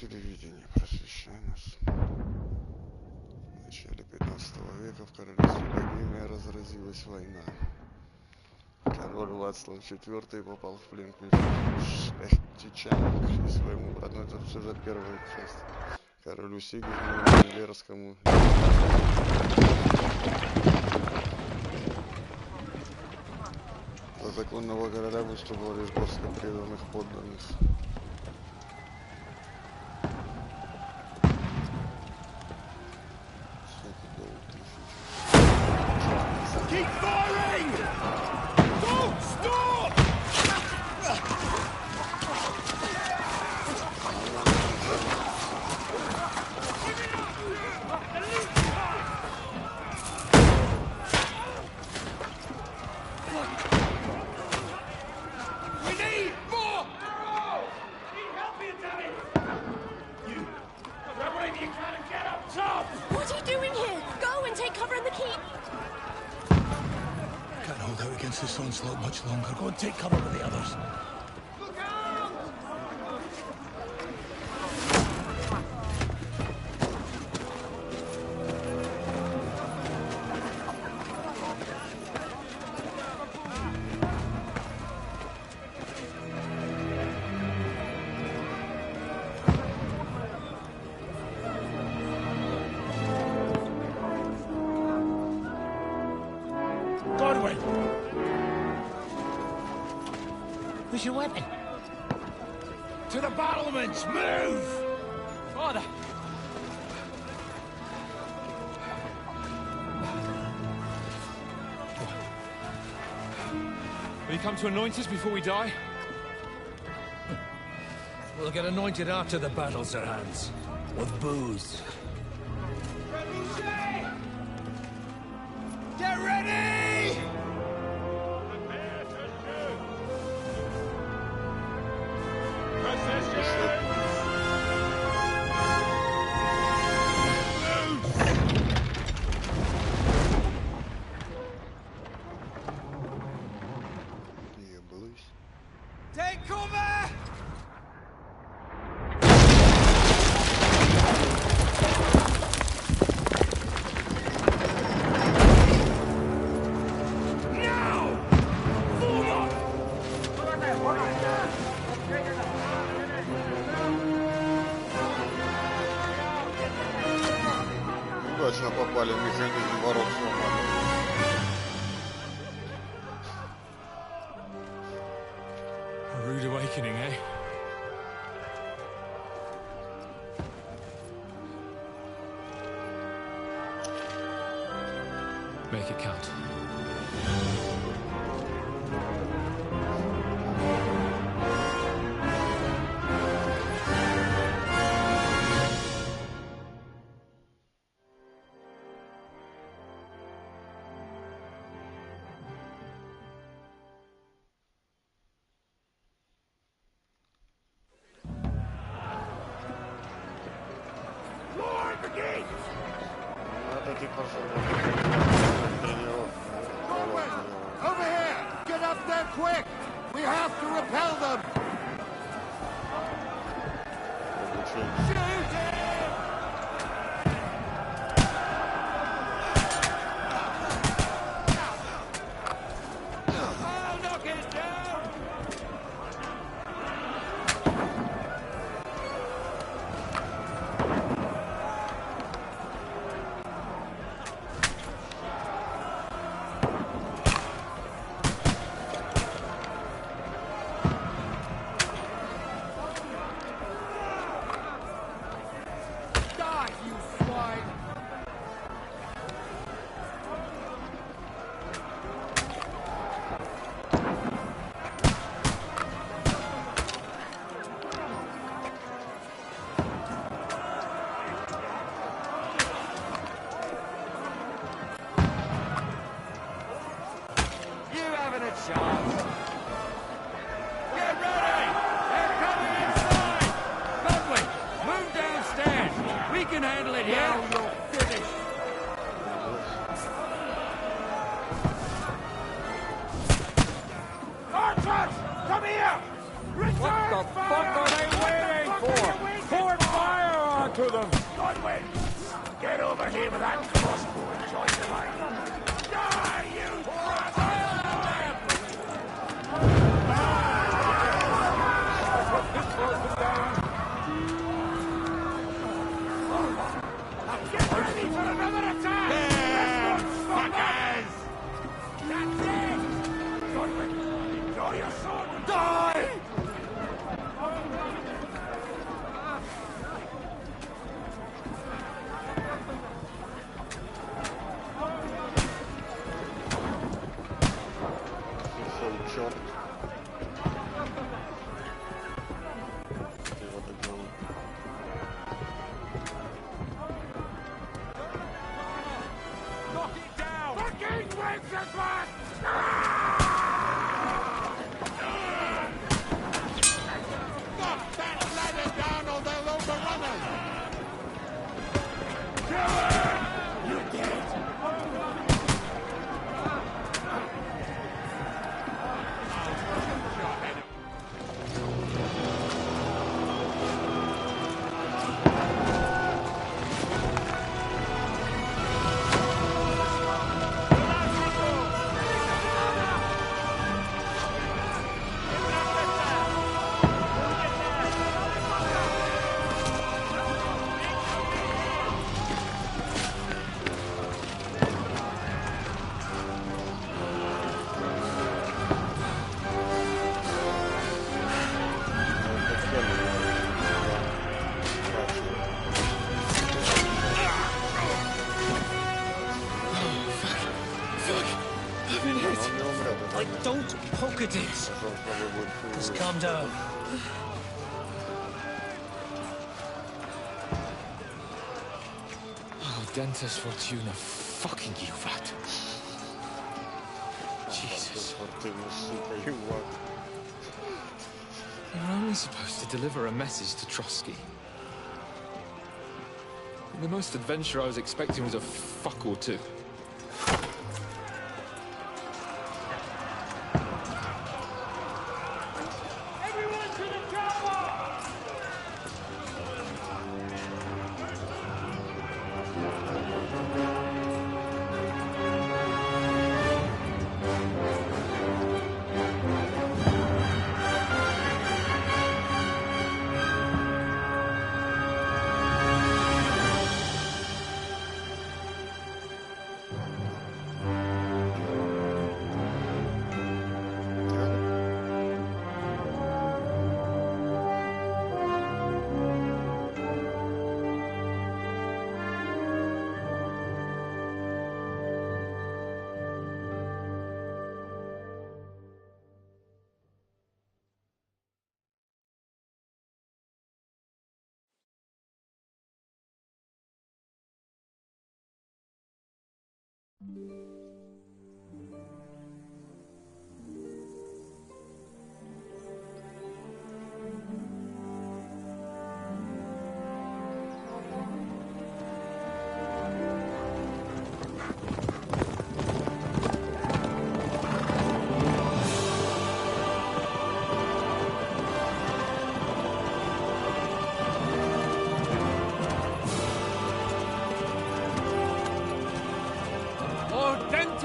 Телевидение, просвещай нас. В начале 15 века в королевстве Богемия разразилась война. Король Вацлав IV попал в плен к шляхтичанам и своему брату. Это сюжет первая часть. Королю Сигизмунду Венгерскому. За законного короля выступила лишь горстка преданных подданных. Keep firing! Don't stop! We need more arrows! Need help here, Daddy! You, grab whatever you can and get up top! What are you doing here? Go and take cover in the keep! Can't hold out against this onslaught much longer. Go and take cover with the others. Look out! Godwin! Where's your weapon? To the battlements! Move! Father! Will you come to anoint us before we die? We'll get anointed after the battles are hands. With booze. Get ready! Prepare to shoot! Position! Take cover! Удачно попали в механизм ворот сломали. A rude awakening, eh? Make it count. Надо типа Over here! Get up there quick! We have to repel them! Shoot him! I'll knock it down! a chance. Get ready! They're coming inside! Lovely! Move downstairs! We can handle it here! Now you're finished! Archers! Come here! What the fuck are they waiting for? Pour fire onto them! Godwin! Get over here with that crossbow and join the line! Die, you brother! Get ready for another attack! Fuckers! That's it! Godwin, draw your sword and die! Черт. Ты вот так делал. Knock it down! Fucking Wenceslas! Knock that ladder down or they'll overrun us! Killer! You're dead! Don't poke at it. Just calm down. Oh, Dentes Fortuna, fucking you vat. Jesus. You're only supposed to deliver a message to Trotsky. The most adventure I was expecting was a fuck or two.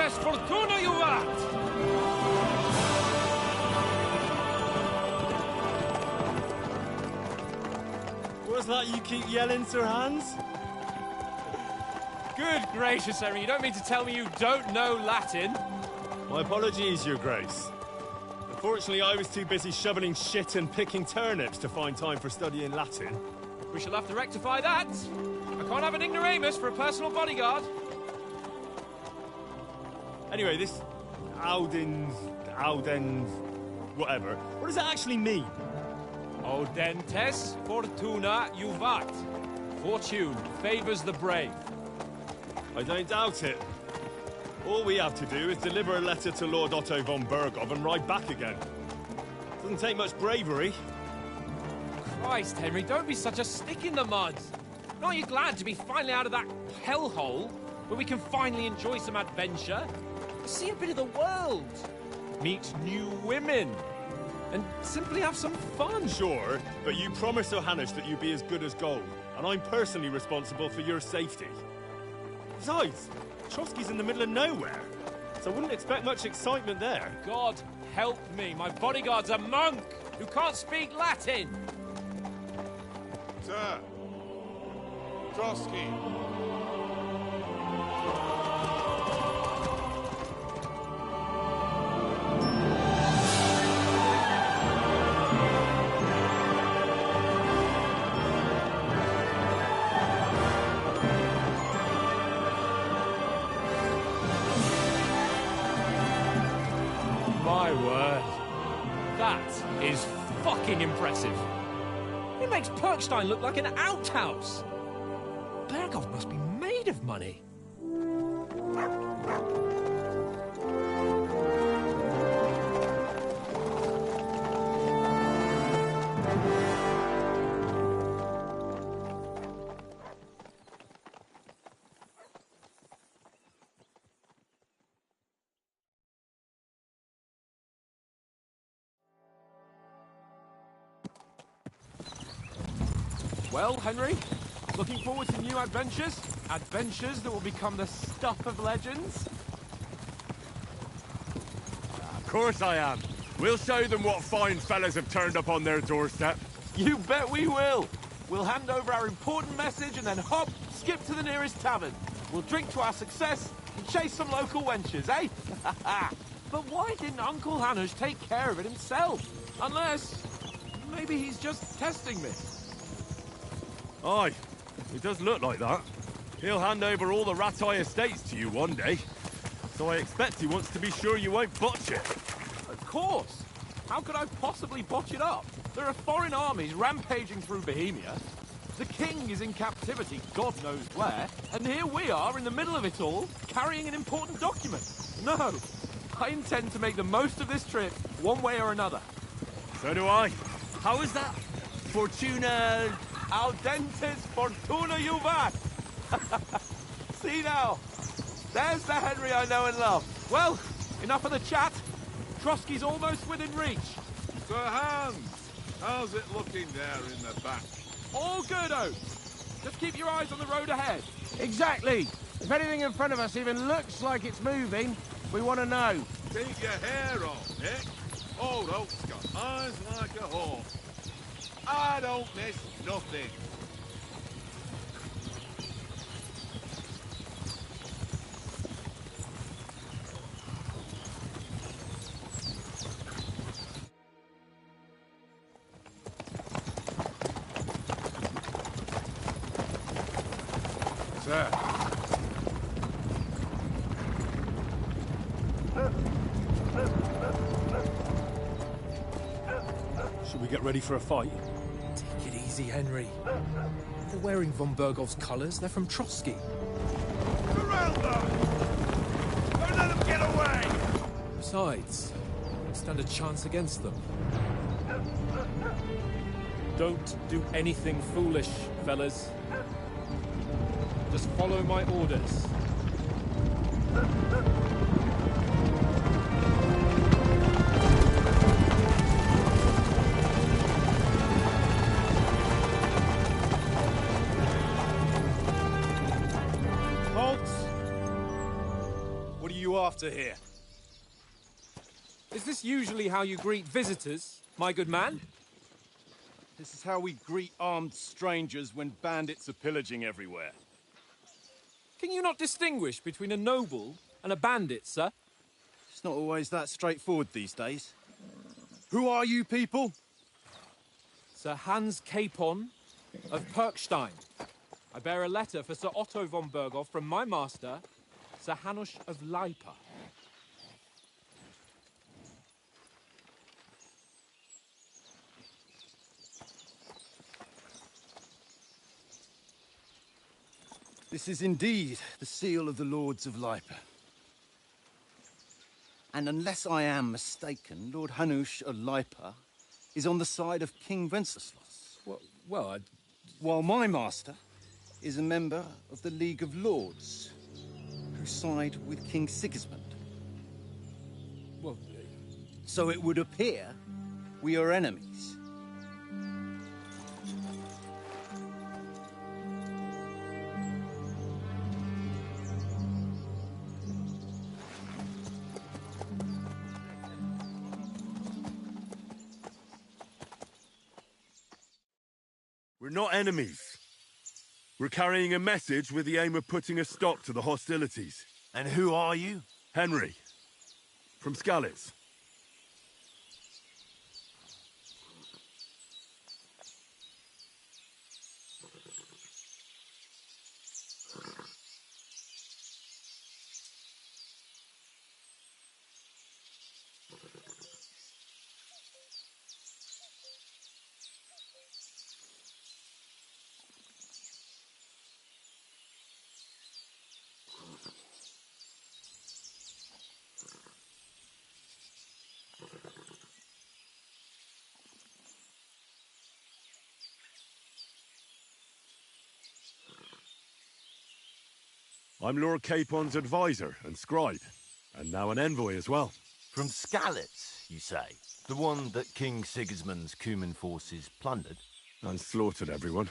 Fortuna, you vat! What's that you keep yelling, Sir Hans? Good gracious, Harry, you don't mean to tell me you don't know Latin? My apologies, Your Grace. Unfortunately, I was too busy shoveling shit and picking turnips to find time for studying Latin. We shall have to rectify that. I can't have an ignoramus for a personal bodyguard. Anyway, this Audens, whatever. What does that actually mean? Audentes fortuna juvat. Fortune favors the brave. I don't doubt it. All we have to do is deliver a letter to Lord Otto von Berghoff and ride back again. Doesn't take much bravery. Christ, Henry, don't be such a stick in the mud. Aren't you glad to be finally out of that hellhole, where we can finally enjoy some adventure? See a bit of the world, meet new women, and simply have some fun. Sure, but you promised Johannes that you'd be as good as gold, and I'm personally responsible for your safety. Besides, Trotsky's in the middle of nowhere, so I wouldn't expect much excitement there. God help me, my bodyguard's a monk who can't speak Latin. Sir! Trotsky! My word. That is fucking impressive. It makes Perkstein look like an outhouse. Berghoff must be made of money. Well, Henry, looking forward to new adventures? Adventures that will become the stuff of legends? Of course I am. We'll show them what fine fellas have turned up on their doorstep. You bet we will! We'll hand over our important message and then hop, skip to the nearest tavern. We'll drink to our success and chase some local wenches, eh? But why didn't Uncle Hanush take care of it himself? Unless, maybe he's just testing me. Aye, it does look like that. He'll hand over all the Ratai estates to you one day. So I expect he wants to be sure you won't botch it. Of course! How could I possibly botch it up? There are foreign armies rampaging through Bohemia. The king is in captivity, God knows where, and here we are in the middle of it all, carrying an important document. No, I intend to make the most of this trip, one way or another. So do I. How is that? Fortuna... Audentes fortuna juvat! See now, there's the Henry I know and love. Well, enough of the chat. Trotsky's almost within reach. Sir Hans, how's it looking there in the back? All good, Oates. Just keep your eyes on the road ahead. Exactly. If anything in front of us even looks like it's moving, we want to know. Keep your hair on, Nick. Old Oak's got eyes like a hawk. I don't miss nothing. Sir. Should we get ready for a fight? Take it easy, Henry. They're wearing von Berghoff's colours. They're from Trotsky. Surround them! Don't let them get away! Besides, don't stand a chance against them. Don't do anything foolish, fellas. Just follow my orders. What are you after here? Is this usually how you greet visitors, my good man? This is how we greet armed strangers when bandits are pillaging everywhere. Can you not distinguish between a noble and a bandit, sir? It's not always that straightforward these days. Who are you people? Sir Hans Capon of Perkstein. I bear a letter for Sir Otto von Berghoff from my master, Sir Hanush of Lipa. This is indeed the seal of the Lords of Lipa. And unless I am mistaken, Lord Hanush of Lipa is on the side of King Wenceslas. Well, While my master is a member of the League of Lords, who side with King Sigismund. well, So it would appear we are enemies. We're not enemies. We're carrying a message with the aim of putting a stop to the hostilities. And who are you? Henry, from Skalitz. I'm Lord Capon's advisor and scribe, and now an envoy as well. From Skalitz, you say? The one that King Sigismund's Cuman forces plundered? And slaughtered everyone.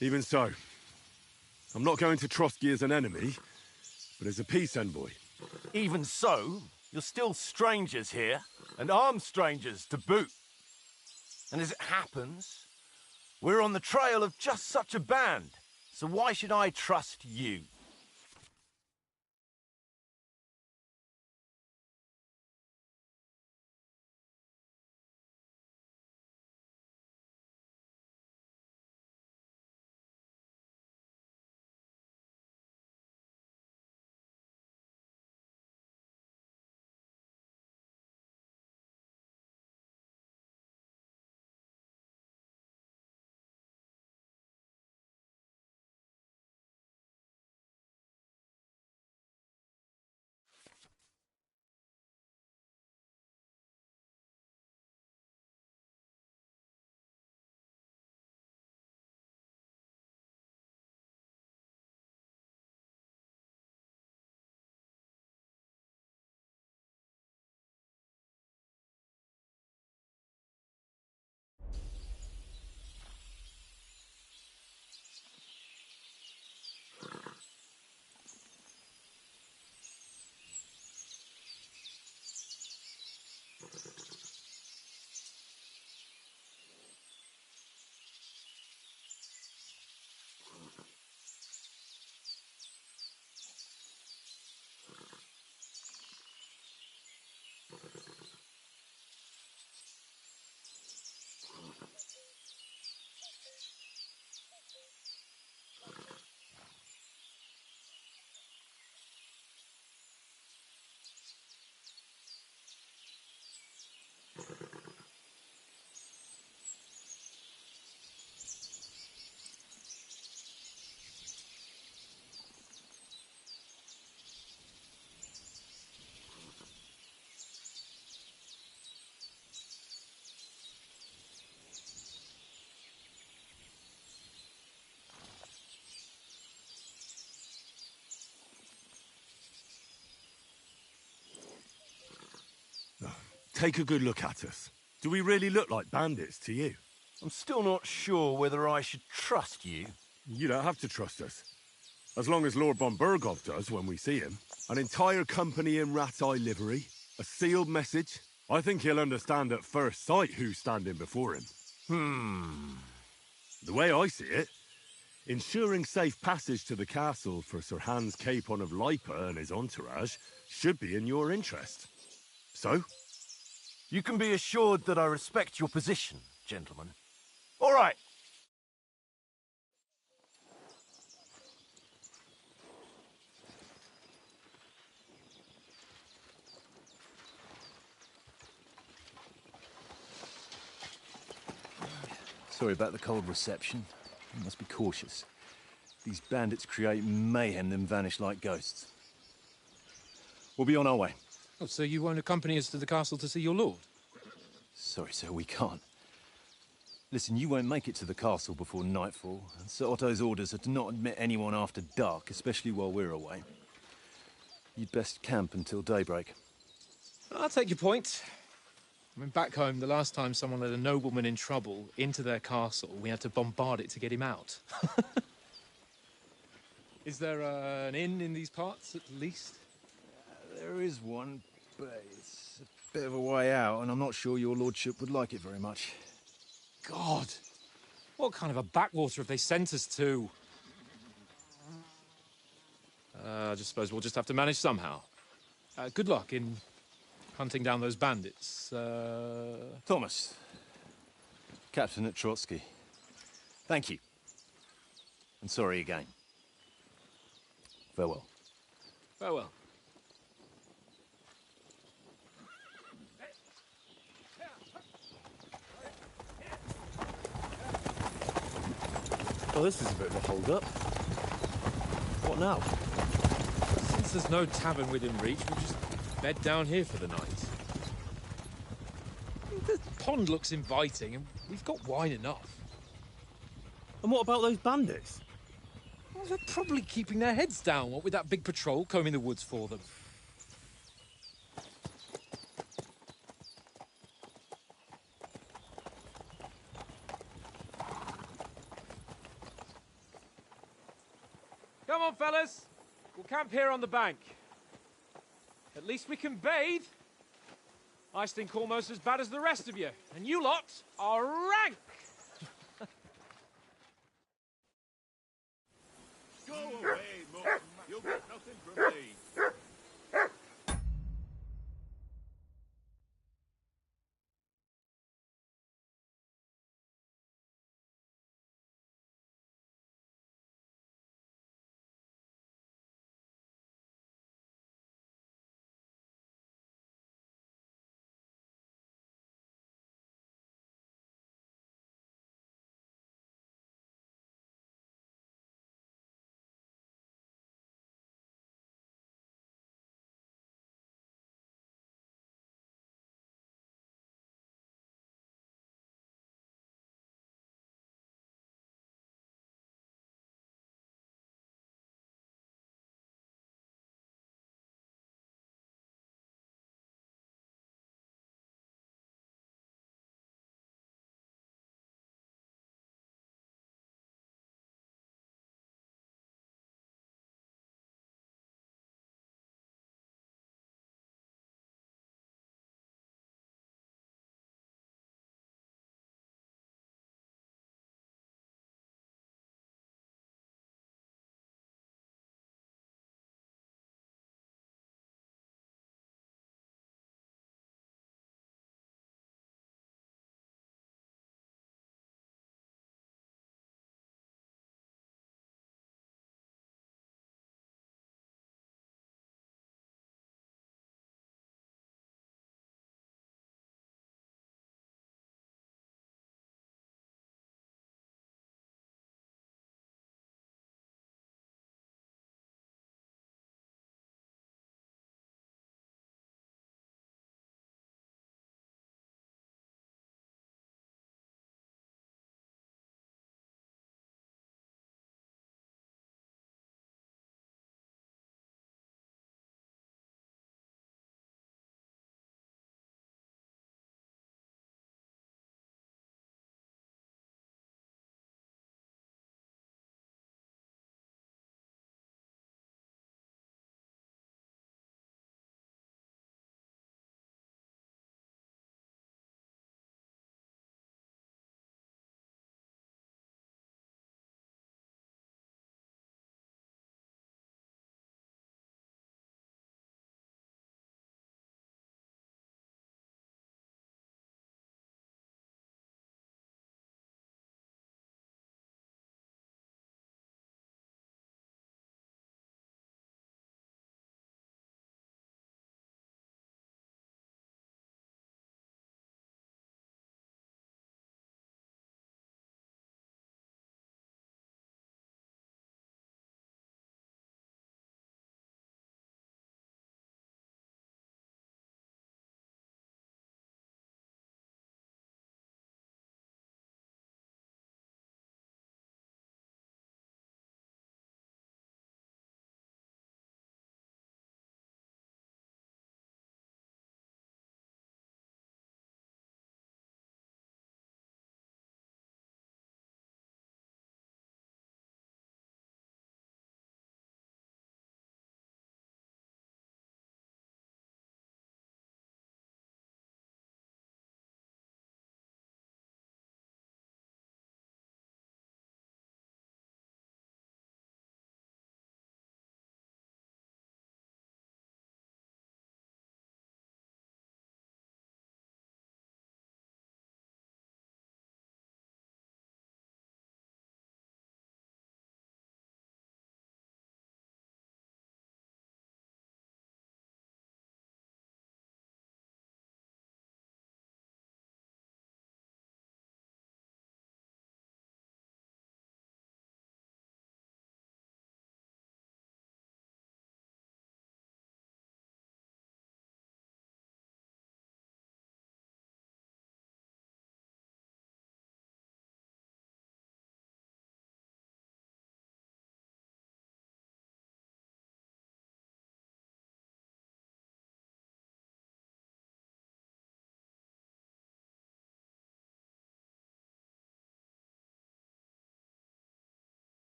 Even so, I'm not going to Trotsky as an enemy, but as a peace envoy. Even so, you're still strangers here, and armed strangers to boot. And as it happens, we're on the trail of just such a band, so why should I trust you? Take a good look at us. Do we really look like bandits to you? I'm still not sure whether I should trust you. You don't have to trust us. As long as Lord von Burgov does when we see him. An entire company in rat eye livery, a sealed message. I think he'll understand at first sight who's standing before him. The way I see it, ensuring safe passage to the castle for Sir Hans Capon of Lipa and his entourage should be in your interest. So? You can be assured that I respect your position, gentlemen. All right. Sorry about the cold reception. You must be cautious. These bandits create mayhem, then vanish like ghosts. We'll be on our way. Oh, so you won't accompany us to the castle to see your lord? Sorry, sir, we can't. Listen, you won't make it to the castle before nightfall, and Sir Otto's orders are to not admit anyone after dark, especially while we're away. You'd best camp until daybreak. I'll take your point. I mean, back home, the last time someone let a nobleman in trouble into their castle, we had to bombard it to get him out. Is there an inn in these parts, at least? There is one, but it's a bit of a way out, and I'm not sure your lordship would like it very much. God! What kind of a backwater have they sent us to? I just suppose we'll just have to manage somehow. Good luck in hunting down those bandits. Thomas, Captain at Trotsky. Thank you. And sorry again. Farewell. Farewell. Well, this is a bit of a hold-up. What now? Since there's no tavern within reach, we'll just bed down here for the night. The pond looks inviting, and we've got wine enough. And what about those bandits? Well, they're probably keeping their heads down, what with that big patrol combing the woods for them. Come on, fellas. We'll camp here on the bank. At least we can bathe. I stink almost as bad as the rest of you, and you lot are rank! Go away, Morton. You'll get nothing from me.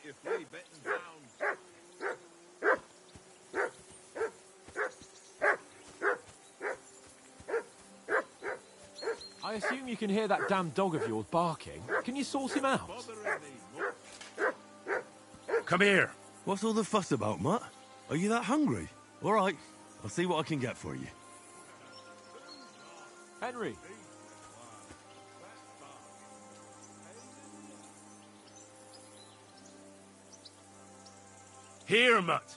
you flea bitten down. I assume you can hear that damn dog of yours barking. Can you sort him out? Come here. What's all the fuss about, Mutt? Are you that hungry? All right, I'll see what I can get for you. Henry. Here, Mutt.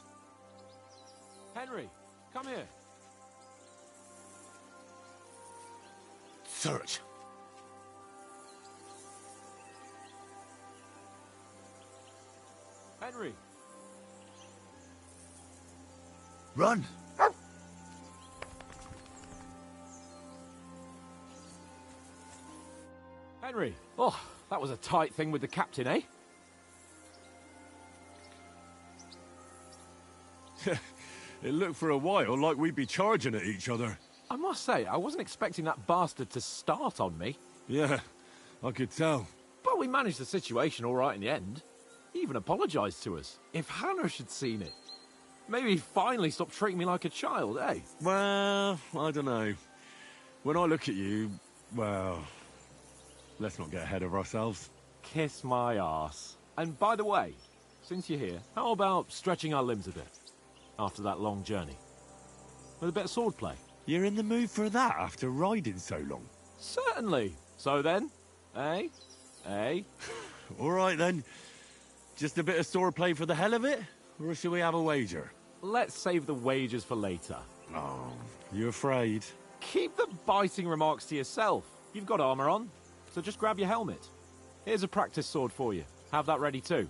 Henry, come here. Search. Henry. Run. Henry. Oh, that was a tight thing with the captain, eh? It looked for a while like we'd be charging at each other. I must say, I wasn't expecting that bastard to start on me. Yeah, I could tell. But we managed the situation all right in the end. He even apologised to us. If Hannah had seen it. Maybe he'd finally stop treating me like a child, eh? Well, I don't know. When I look at you, well, let's not get ahead of ourselves. Kiss my arse. And by the way, since you're here, how about stretching our limbs a bit? After that long journey. With a bit of swordplay. You're in the mood for that after riding so long? Certainly. So then, eh? Eh? All right then. Just a bit of swordplay for the hell of it? Or shall we have a wager? Let's save the wagers for later. Oh, you afraid? Keep the biting remarks to yourself. You've got armour on, so just grab your helmet. Here's a practice sword for you. Have that ready too.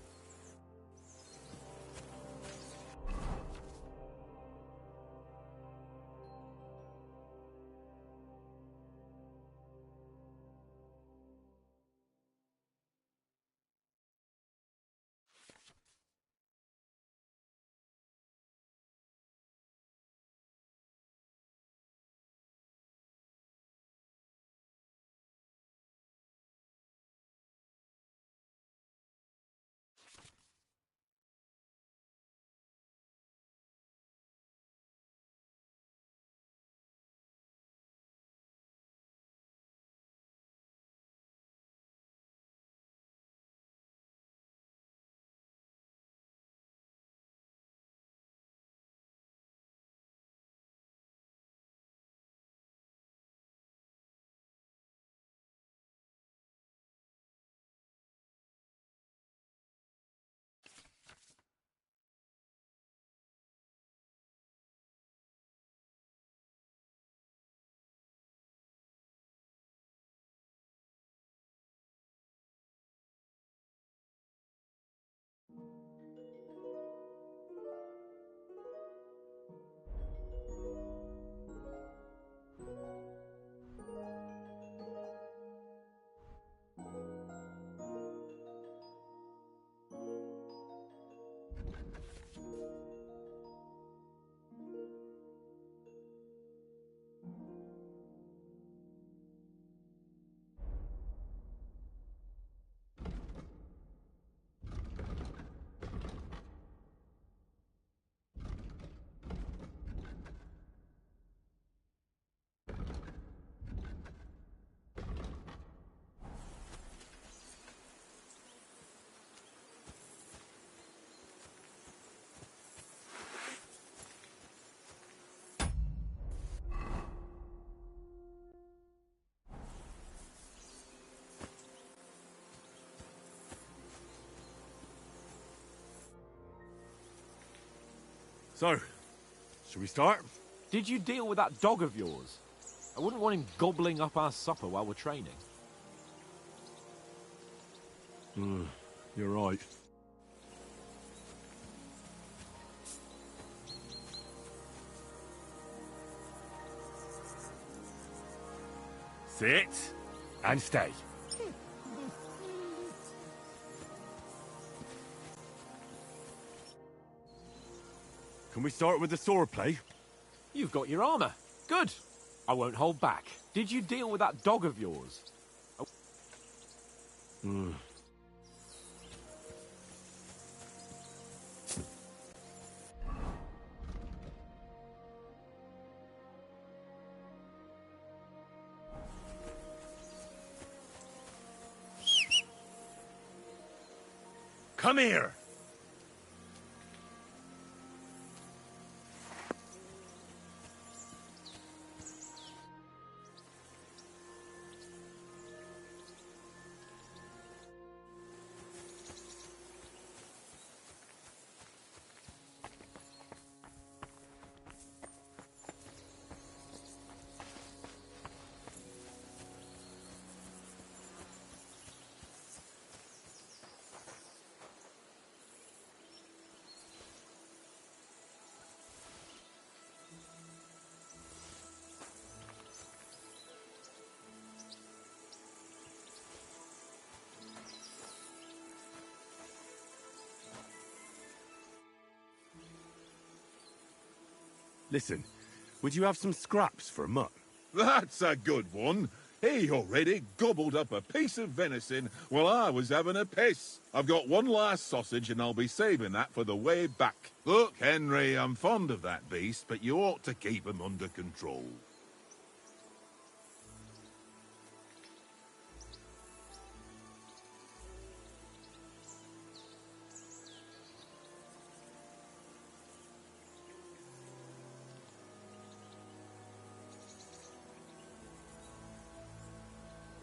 So, shall we start? Did you deal with that dog of yours? I wouldn't want him gobbling up our supper while we're training. You're right. Sit and stay. Can we start with the swordplay? You've got your armour. Good. I won't hold back. Did you deal with that dog of yours? Come here! Listen, would you have some scraps for a mutt? That's a good one. He already gobbled up a piece of venison while I was having a piss. I've got one last sausage and I'll be saving that for the way back. Look, Henry, I'm fond of that beast, but you ought to keep him under control.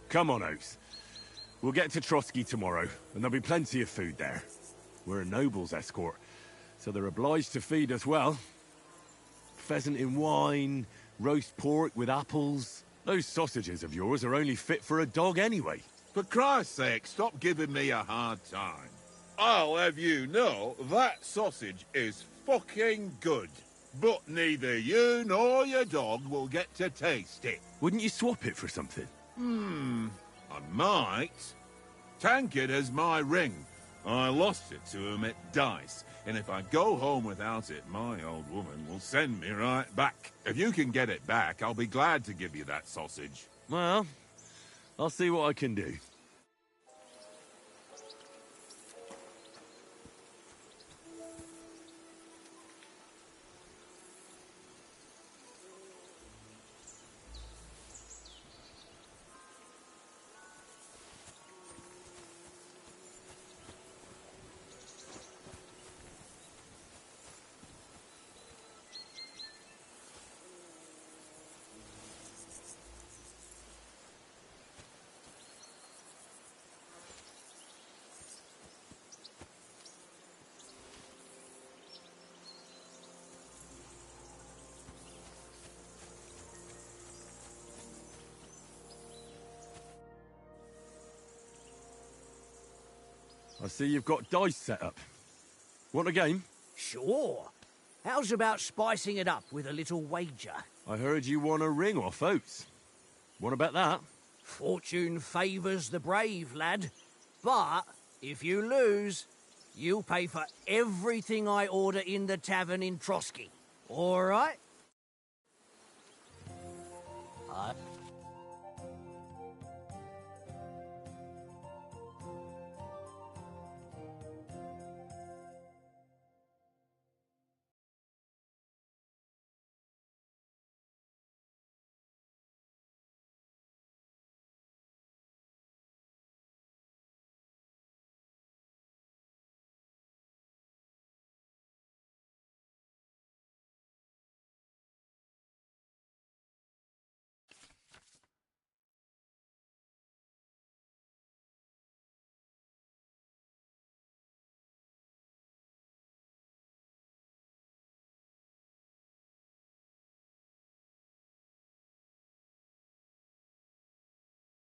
Come on, Oates. We'll get to Trotsky tomorrow, and there'll be plenty of food there. We're a noble's escort, so they're obliged to feed us well. Pheasant in wine, roast pork with apples. Those sausages of yours are only fit for a dog anyway. For Christ's sake, stop giving me a hard time. I'll have you know that sausage is fucking good. But neither you nor your dog will get to taste it. Wouldn't you swap it for something? I might. Tankard has my ring. I lost it to him at dice, and if I go home without it, my old woman will send me right back. If you can get it back, I'll be glad to give you that sausage. Well, I'll see what I can do. I see you've got dice set up. Want a game? Sure. How's about spicing it up with a little wager? I heard you won a ring off Oates. Want to bet that? Fortune favours the brave, lad. But if you lose, you'll pay for everything I order in the tavern in Trotsky. All right?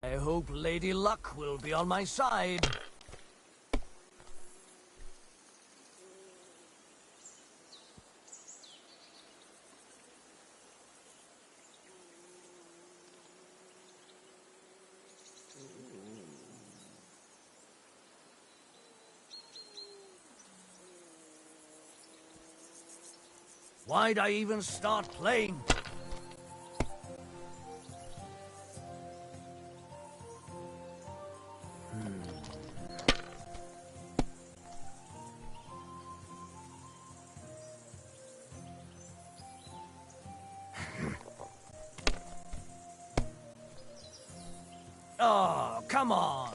I hope Lady Luck will be on my side. Why'd I even start playing? Oh, come on!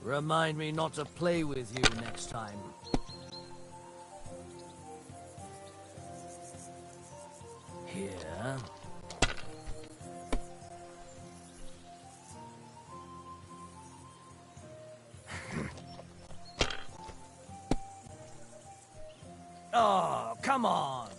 Remind me not to play with you next time. Here. Oh, come on!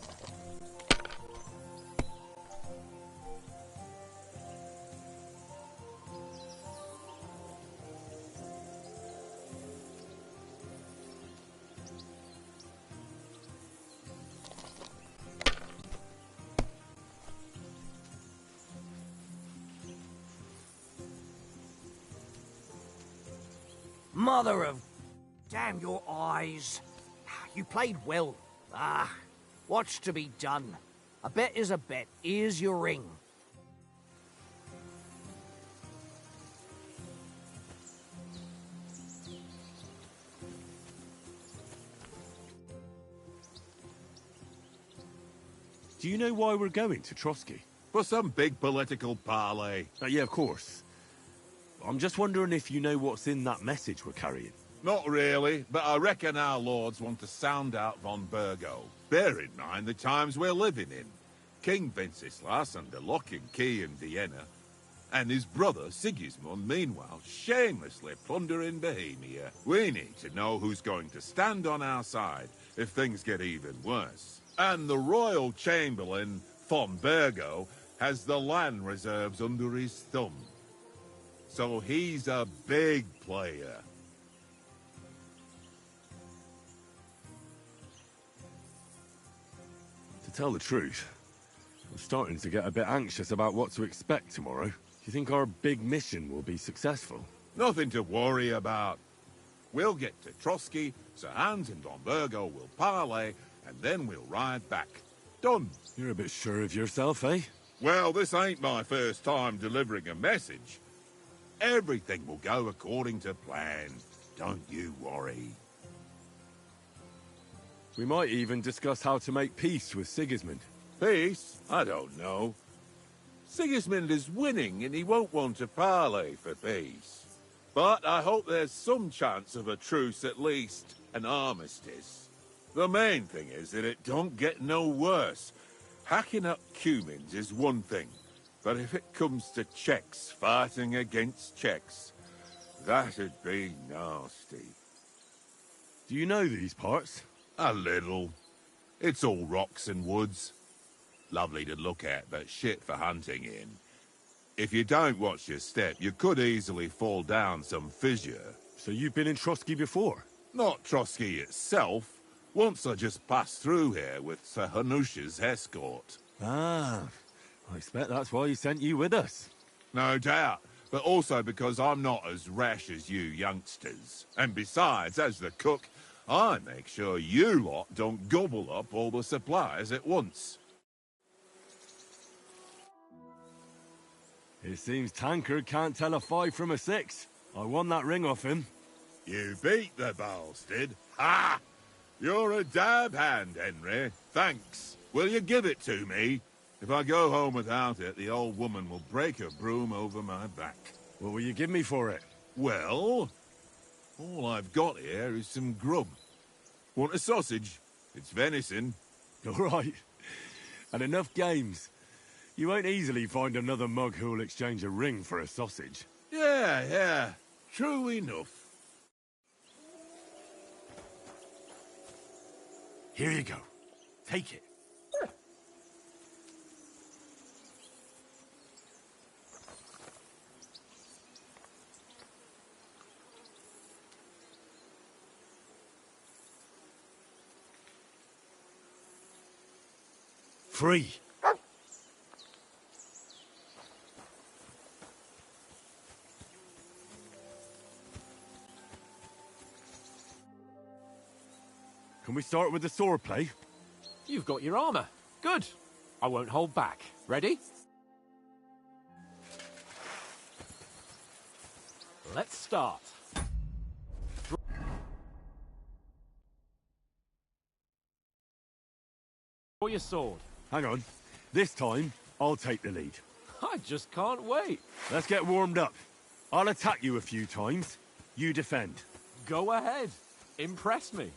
Mother of... Damn your eyes. You played well. Ah, what's to be done? A bet is a bet. Here's your ring. Do you know why we're going to Trotsky? For some big political parley. Yeah, of course. I'm just wondering if you know what's in that message we're carrying. Not really, but I reckon our lords want to sound out von Burgo. Bear in mind the times we're living in. King Wenceslas under lock and key in Vienna, and his brother Sigismund, meanwhile, shamelessly plundering Bohemia. We need to know who's going to stand on our side if things get even worse. And the royal chamberlain, von Burgo, has the land reserves under his thumb. So he's a big player. To tell the truth, I'm starting to get a bit anxious about what to expect tomorrow. Do you think our big mission will be successful? Nothing to worry about. We'll get to Trotsky, Sir Hans and von Burgo will parley, and then we'll ride back. Done. You're a bit sure of yourself, eh? Well, this ain't my first time delivering a message. Everything will go according to plan. Don't you worry. We might even discuss how to make peace with Sigismund. Peace? I don't know. Sigismund is winning and he won't want to parley for peace. But I hope there's some chance of a truce, at least an armistice. The main thing is that it don't get no worse. Hacking up Cumans is one thing, but if it comes to Czechs fighting against Czechs, that'd be nasty. Do you know these parts? A little. It's all rocks and woods. Lovely to look at, but shit for hunting in. If you don't watch your step, you could easily fall down some fissure. So you've been in Trotsky before? Not Trotsky itself. Once I just passed through here with Sir Hanush's escort. Ah, I expect that's why he sent you with us. No doubt, but also because I'm not as rash as you youngsters. And besides, as the cook, I make sure you lot don't gobble up all the supplies at once. It seems Tankard can't tell a 5 from a 6. I won that ring off him. You beat the bastard. Ha! You're a dab hand, Henry. Thanks. Will you give it to me? If I go home without it, the old woman will break her broom over my back. What will you give me for it? Well, all I've got here is some grub. Want a sausage? It's venison. All right. And enough games. You won't easily find another mug who'll exchange a ring for a sausage. Yeah. True enough. Here you go. Take it. Free. Can we start with the sword play? You've got your armor. Good. I won't hold back. Ready? Let's start. Draw your sword. Hang on. This time, I'll take the lead. I just can't wait. Let's get warmed up. I'll attack you a few times. You defend. Go ahead. Impress me.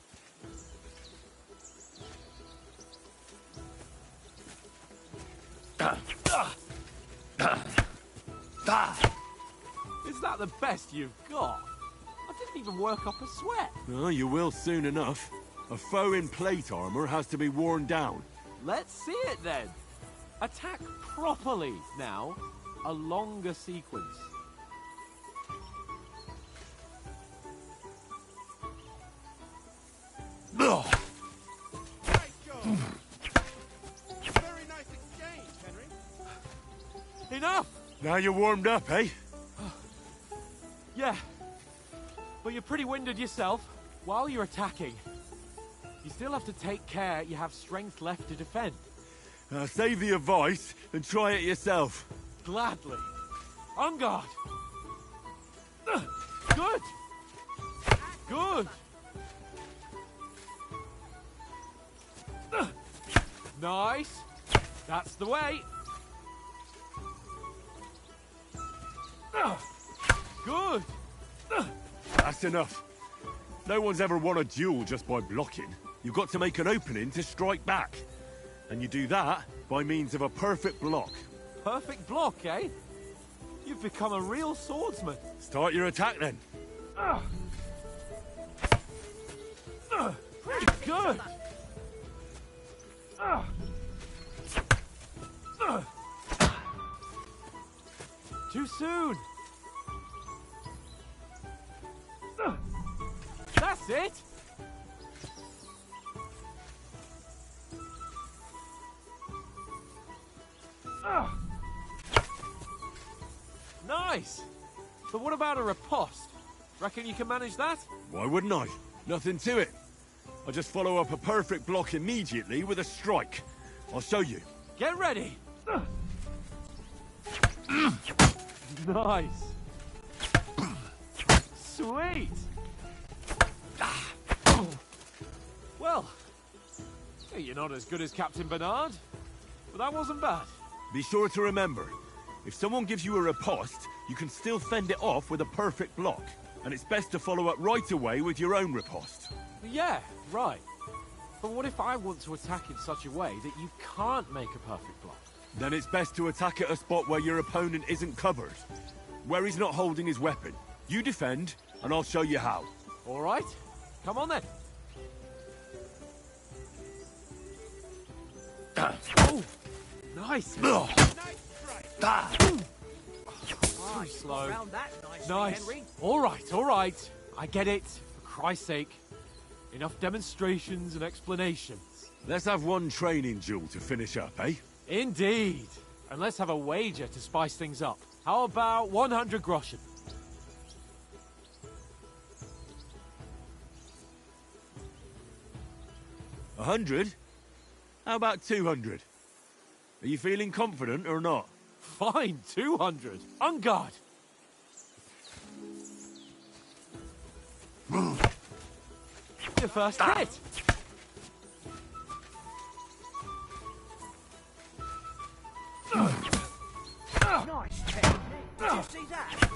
Is that the best you've got? I didn't even work up a sweat. Oh, you will soon enough. A foe in plate armor has to be worn down. Let's see it then. Attack properly now. A longer sequence. Very nice exchange, Henry. Enough! Now you're warmed up, eh? Yeah. But you're pretty winded yourself. While you're attacking, you still have to take care you have strength left to defend. Save the advice and try it yourself. Gladly. On guard. Good. Good. Nice. That's the way. Good. That's enough. No one's ever won a duel just by blocking. You've got to make an opening to strike back. And you do that by means of a perfect block. Perfect block, eh? You've become a real swordsman. Start your attack then. Pretty good. Too soon. That's it. Nice. But what about a riposte? Reckon you can manage that? Why wouldn't I? Nothing to it. I just follow up a perfect block immediately with a strike. I'll show you. Get ready. Nice. Sweet. Well, you're not as good as Captain Bernard, but that wasn't bad. Be sure to remember, if someone gives you a riposte, you can still fend it off with a perfect block. And it's best to follow up right away with your own riposte. Yeah, right. But what if I want to attack in such a way that you can't make a perfect block? Then it's best to attack at a spot where your opponent isn't covered. Where he's not holding his weapon. You defend, and I'll show you how. All right. Come on then. Oh, nice. Too slow. Nice. All right. I get it. For Christ's sake. Enough demonstrations and explanations. Let's have one training duel to finish up, eh? Indeed. And let's have a wager to spice things up. How about 100 groschen? 100? How about 200? Are you feeling confident or not? Fine, 200. On guard. Your first hit. Nice technique. Did you see that?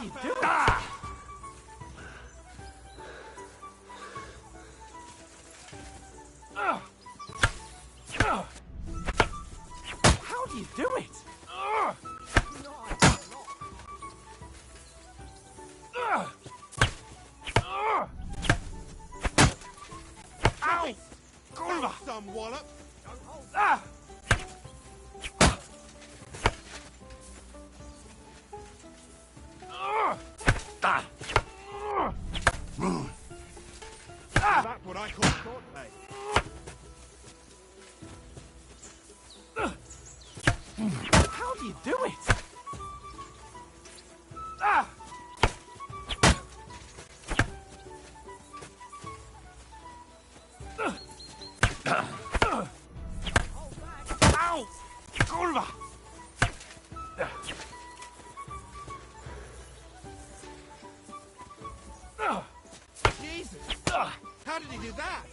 you doing? Ah! How do you do it? Ow! Kurva! Some wallop. Ah! Ah! That's what I call short play. How do you do it? Ah! Ow! Kurva! Jesus! How did he do that?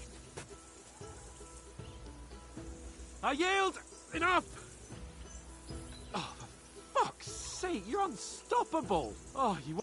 I yield! Enough! Oh, for fuck's sake, you're unstoppable! Oh, you...